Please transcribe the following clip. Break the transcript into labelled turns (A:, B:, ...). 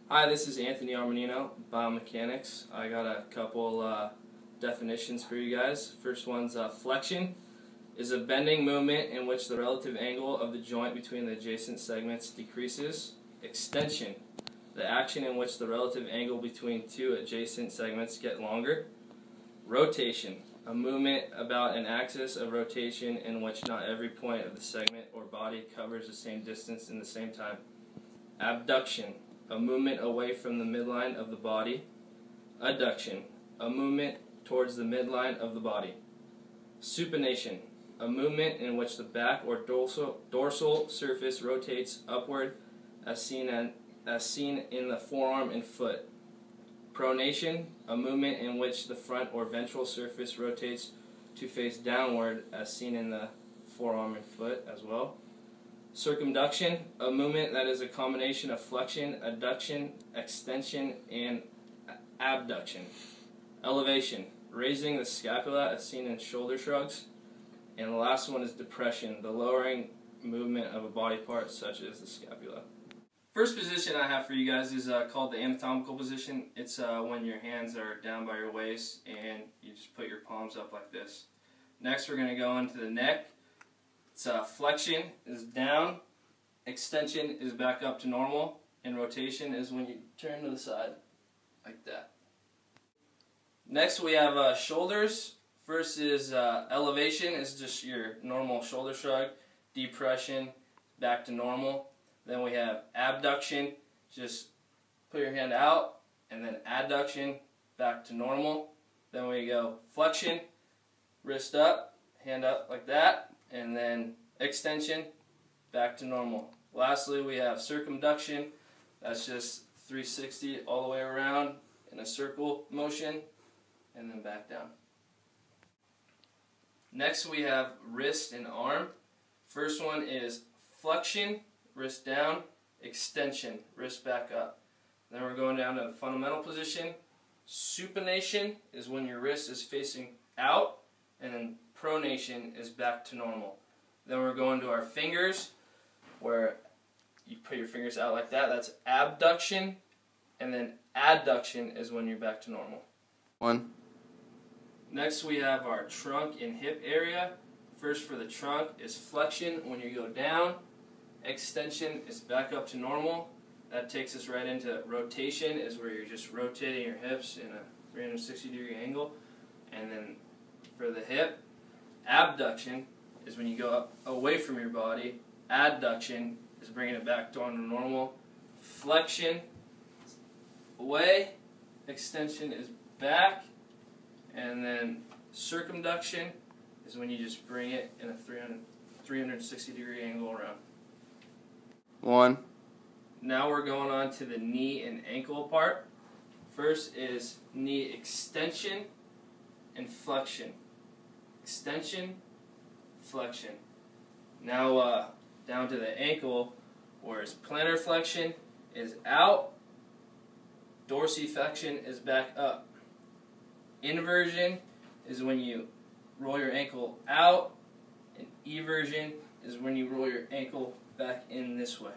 A: Hi, this is Anthony Armanino, Biomechanics. I got a couple definitions for you guys. First one's flexion is a bending movement in which the relative angle of the joint between the adjacent segments decreases. Extension, the action in which the relative angle between two adjacent segments get longer. Rotation, a movement about an axis of rotation in which not every point of the segment or body covers the same distance in the same time. Abduction, a movement away from the midline of the body. Adduction, a movement towards the midline of the body. Supination, a movement in which the back or dorsal surface rotates upward as seen in the forearm and foot. Pronation, a movement in which the front or ventral surface rotates to face downward as seen in the forearm and foot as well. Circumduction, a movement that is a combination of flexion, adduction, extension, and abduction. Elevation, raising the scapula as seen in shoulder shrugs. And the last one is depression, the lowering movement of a body part such as the scapula. First position I have for you guys is called the anatomical position. It's when your hands are down by your waist and you just put your palms up like this. Next we're going to go into the neck. It's flexion is down, extension is back up to normal, and rotation is when you turn to the side, like that. Next we have shoulders. First is elevation, is just your normal shoulder shrug. Depression, back to normal. Then we have abduction, just put your hand out, and then adduction, back to normal. Then we go flexion, wrist up, hand up like that. And then extension, back to normal. Lastly, we have circumduction. That's just 360 all the way around in a circle motion, and then back down. Next, we have wrist and arm. First one is flexion, wrist down, extension, wrist back up. Then we're going down to the fundamental position. Supination is when your wrist is facing out, and then pronation is back to normal. Then we're going to our fingers, where you put your fingers out like that. That's abduction, and then adduction is when you're back to normal. One. Next we have our trunk and hip area. First for the trunk is flexion when you go down. Extension is back up to normal. That takes us right into rotation, is where you're just rotating your hips in a 360-degree angle. And then for the hip, abduction is when you go up away from your body. Adduction is bringing it back down to normal. Flexion, away. Extension is back. And then circumduction is when you just bring it in a 360-degree angle around. One. Now we're going on to the knee and ankle part. First is knee extension and flexion. Extension, flexion. Now down to the ankle, whereas plantar flexion is out, dorsiflexion is back up. Inversion is when you roll your ankle out, and eversion is when you roll your ankle back in this way.